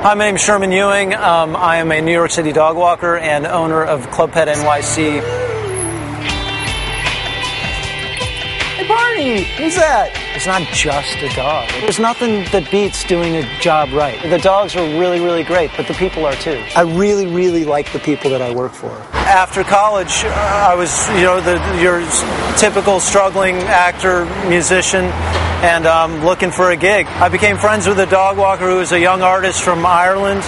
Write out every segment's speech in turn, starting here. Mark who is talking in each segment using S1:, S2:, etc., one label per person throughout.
S1: Hi, my name is Sherman Ewing. I am a New York City dog walker and owner of Club Pet NYC. Hey, Barney! Who's that? It's not just a dog. There's nothing that beats doing a job right. The dogs are really, really great, but the people are too. I really, really like the people that I work for. After college, I was, your typical struggling actor, musician, and looking for a gig. I became friends with a dog walker who was a young artist from Ireland,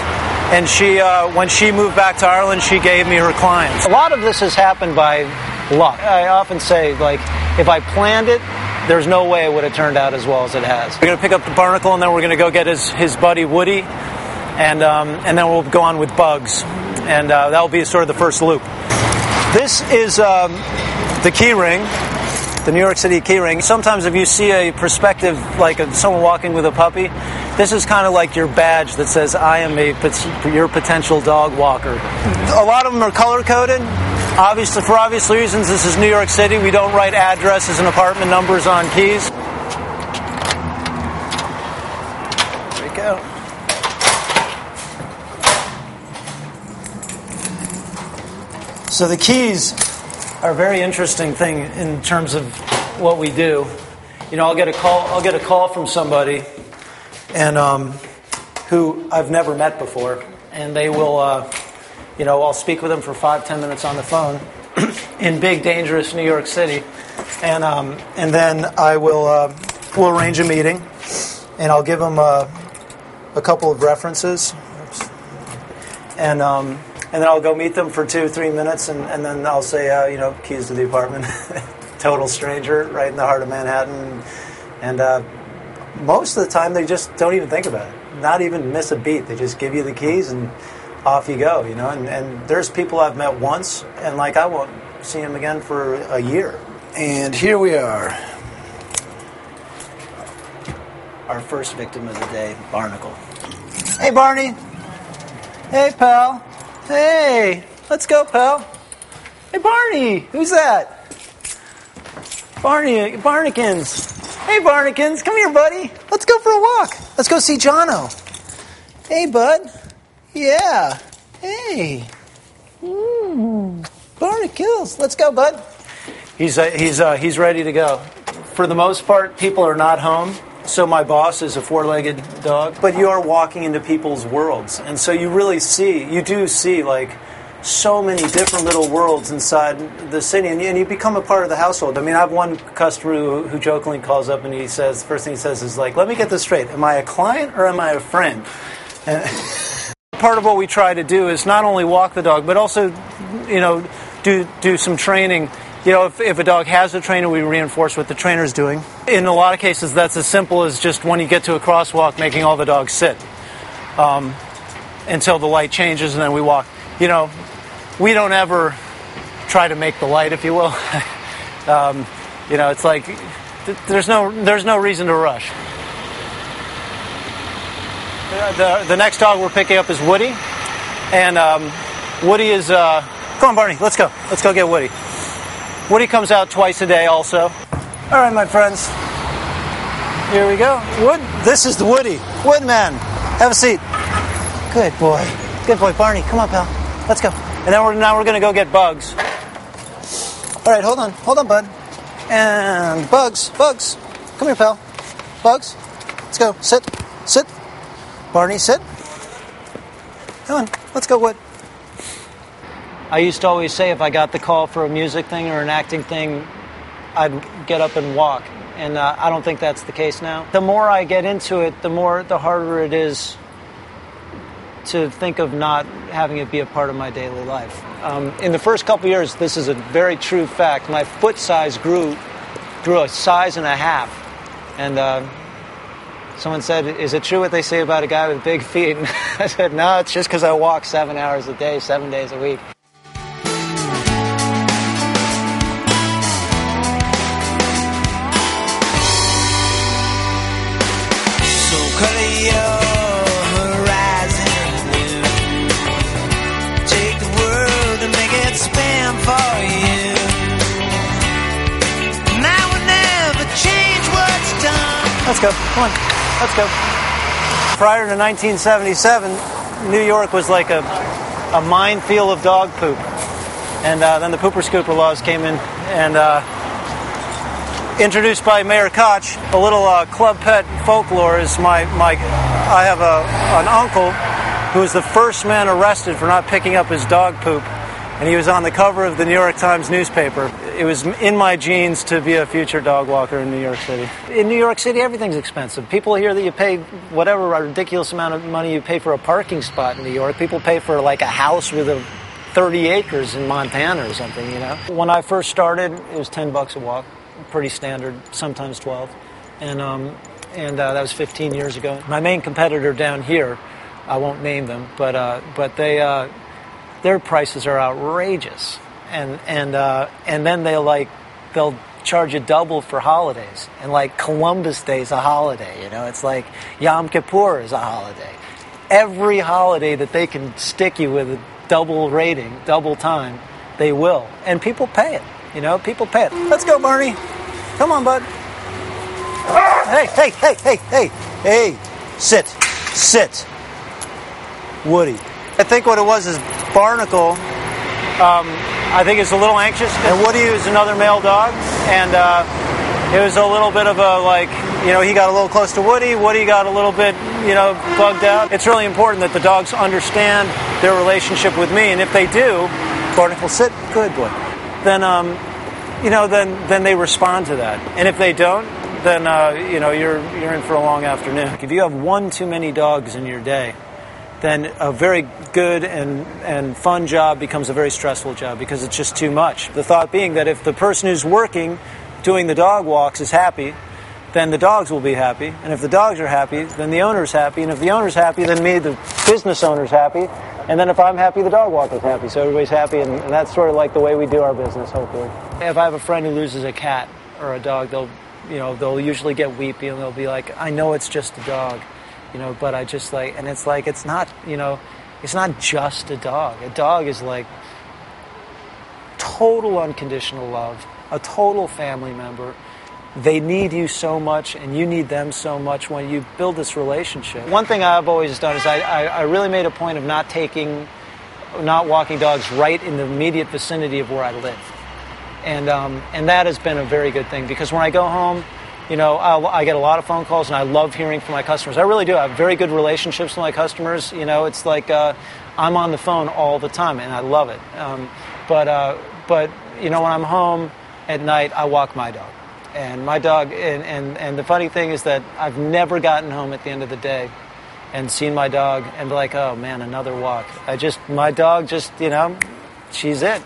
S1: and she, when she moved back to Ireland, she gave me her clients. A lot of this has happened by luck. I often say, like, if I planned it, there's no way it would have turned out as well as it has. We're going to pick up the barnacle, and then we're going to go get his buddy Woody, and then we'll go on with Bugs, and that'll be sort of the first loop. This is the key ring. The New York City key ring. Sometimes if you see a perspective, like someone walking with a puppy, this is kind of like your badge that says, I am your potential dog walker. A lot of them are color-coded. Obviously, for obvious reasons, this is New York City. We don't write addresses and apartment numbers on keys. There we go. So the keys are a very interesting thing in terms of what we do. I'll get a call from somebody, and who I've never met before, and they will, I'll speak with them for 5-10 minutes on the phone in big, dangerous New York City, and then I will we'll arrange a meeting, and I'll give them a couple of references, and then I'll go meet them for 2-3 minutes, and then I'll say, keys to the apartment. Total stranger, right in the heart of Manhattan. And most of the time, they just don't even think about it. Not even miss a beat. They just give you the keys, and off you go, And there's people I've met once, and I won't see them again for a year. And here we are. Our first victim of the day, Barnacle. Hey, Barney. Hey, pal. Hey, let's go, pal. Hey, Barney, who's that? Barnekins. Hey, Barnekins, come here, buddy. Let's go for a walk. Let's go see Jono. Hey, bud. Yeah. Hey. Barnacles. Let's go, bud. He's ready to go. For the most part, people are not home. So my boss is a four-legged dog, but you are walking into people's worlds, and so you do see so many different little worlds inside the city, and you become a part of the household. I mean, I have one customer who jokingly calls up and he says, first thing he says is let me get this straight, am I a client or am I a friend? And part of what we try to do is not only walk the dog, but also, do some training. If a dog has a trainer, we reinforce what the trainer's doing. In a lot of cases, that's as simple as just when you get to a crosswalk, making all the dogs sit until the light changes, and then we walk. We don't ever try to make the light, if you will. It's like there's no reason to rush. The next dog we're picking up is Woody, and Woody is. Come on, Barney, let's go. Let's go get Woody. Woody comes out twice a day also. All right, my friends. Here we go. This is the Woody. Woodman. Have a seat. Good boy. Good boy. Barney, come on, pal. Let's go. And then now we're going to go get Bugs. All right, hold on. Hold on, bud. And Bugs. Bugs. Come here, pal. Bugs. Let's go. Sit. Sit. Barney, sit. Come on. Let's go, Wood. I used to always say if I got the call for a music thing or an acting thing, I'd get up and walk. And I don't think that's the case now. The more I get into it, the harder it is to think of not having it be a part of my daily life. In the first couple years, this is a very true fact. My foot size grew a size and a half. And someone said, is it true what they say about a guy with big feet? And I said, no, it's just because I walk 7 hours a day, 7 days a week. Let's go. Come on. Let's go. Prior to 1977, New York was like a minefield of dog poop. And then the Pooper Scooper laws came in, and introduced by Mayor Koch. A little club pet folklore is I have an uncle who was the first man arrested for not picking up his dog poop, and he was on the cover of the New York Times newspaper. It was in my genes to be a future dog walker in New York City. In New York City, everything's expensive. People hear that you pay whatever ridiculous amount of money you pay for a parking spot in New York. People pay for like a house with 30 acres in Montana or something, you know. When I first started, it was $10 a walk, pretty standard, sometimes 12, and that was 15 years ago. My main competitor down here, I won't name them, but they their prices are outrageous. And then they'll charge you double for holidays, and like Columbus Day is a holiday, you know. It's like Yom Kippur is a holiday. Every holiday that they can stick you with a double rating, double time, they will, and people pay it. You know, people pay it. Let's go, Barney. Come on, bud. Hey! Sit. Woody. I think what it was is Barnacle. I think is a little anxious, and Woody is another male dog, and it was a little bit of a, like, you know, he got a little close to Woody got a little bit, you know, bugged out. It's really important that the dogs understand their relationship with me, and if they do, Barnacle, sit, good boy, then, you know, then they respond to that, and if they don't, then, you know, you're in for a long afternoon. If you have one too many dogs in your day, then a very good and fun job becomes a very stressful job because it's just too much. The thought being that if the person who's working, doing the dog walks is happy, then the dogs will be happy. And if the dogs are happy, then the owner's happy. And if the owner's happy, then me, the business owner's happy. And then if I'm happy, the dog walker's happy. So everybody's happy, and that's sort of like the way we do our business, hopefully. If I have a friend who loses a cat or a dog, they'll usually get weepy, and they'll be like, I know it's just a dog. You know, but I just like, and it's like, it's not, you know, it's not just a dog. A dog is like total unconditional love, a total family member. They need you so much, and you need them so much when you build this relationship. One thing I've always done is I really made a point of not walking dogs right in the immediate vicinity of where I live. And that has been a very good thing, because when I go home, you know, I get a lot of phone calls, and I love hearing from my customers. I really do. I have very good relationships with my customers. You know, it's like I'm on the phone all the time, and I love it. But you know, when I'm home at night, I walk my dog. And my dog, and the funny thing is that I've never gotten home at the end of the day and seen my dog and be like, oh man, another walk. My dog just, you know, she's it.